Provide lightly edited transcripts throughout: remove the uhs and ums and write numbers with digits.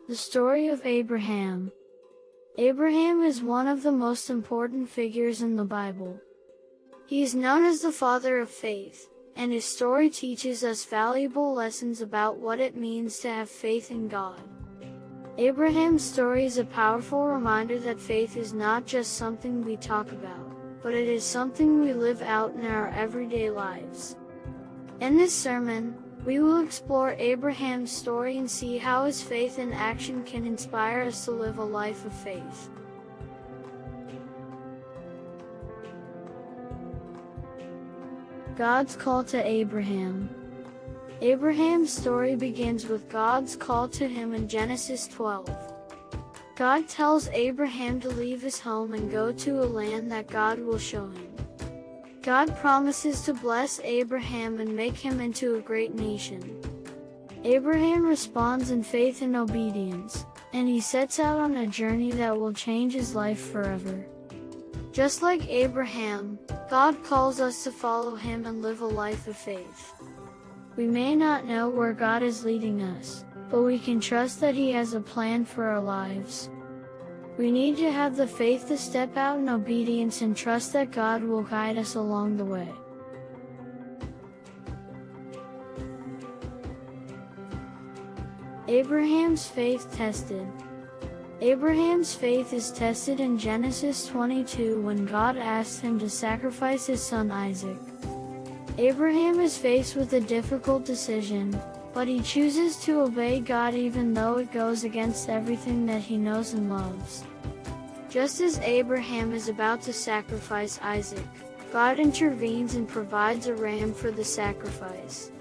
The story of Abraham. Abraham is one of the most important figures in the Bible. He is known as the father of faith, and his story teaches us valuable lessons about what it means to have faith in God. Abraham's story is a powerful reminder that faith is not just something we talk about, but it is something we live out in our everyday lives. In this sermon, we will explore Abraham's story and see how his faith in action can inspire us to live a life of faith. God's call to Abraham. Abraham's story begins with God's call to him in Genesis 12. God tells Abraham to leave his home and go to a land that God will show him. God promises to bless Abraham and make him into a great nation. Abraham responds in faith and obedience, and he sets out on a journey that will change his life forever. Just like Abraham, God calls us to follow him and live a life of faith. We may not know where God is leading us, but we can trust that he has a plan for our lives. We need to have the faith to step out in obedience and trust that God will guide us along the way. Abraham's faith tested. Abraham's faith is tested in Genesis 22 when God asks him to sacrifice his son Isaac. Abraham is faced with a difficult decision, but he chooses to obey God even though it goes against everything that he knows and loves. Just as Abraham is about to sacrifice Isaac, God intervenes and provides a ram for the sacrifice.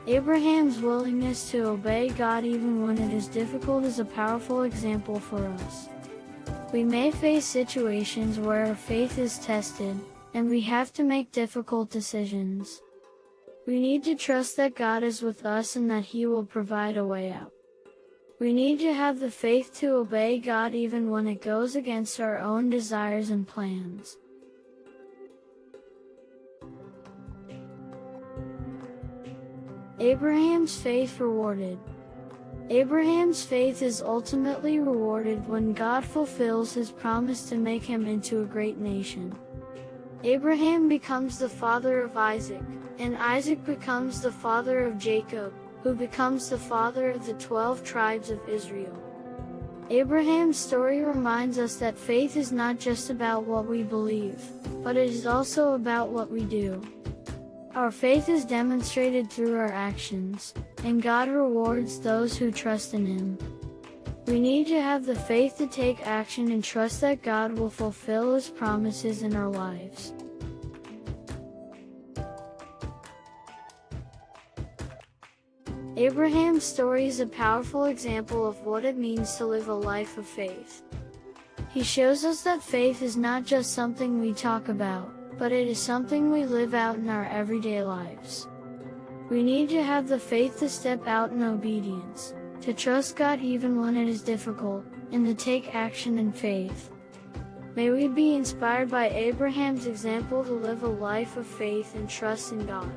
Abraham's willingness to obey God even when it is difficult is a powerful example for us. We may face situations where our faith is tested, and we have to make difficult decisions. We need to trust that God is with us and that he will provide a way out. We need to have the faith to obey God even when it goes against our own desires and plans. Abraham's faith rewarded. Abraham's faith is ultimately rewarded when God fulfills his promise to make him into a great nation. Abraham becomes the father of Isaac, and Isaac becomes the father of Jacob, who becomes the father of the 12 tribes of Israel. Abraham's story reminds us that faith is not just about what we believe, but it is also about what we do. Our faith is demonstrated through our actions, and God rewards those who trust in him. We need to have the faith to take action and trust that God will fulfill his promises in our lives. Abraham's story is a powerful example of what it means to live a life of faith. He shows us that faith is not just something we talk about, but it is something we live out in our everyday lives. We need to have the faith to step out in obedience, to trust God even when it is difficult, and to take action in faith. May we be inspired by Abraham's example to live a life of faith and trust in God.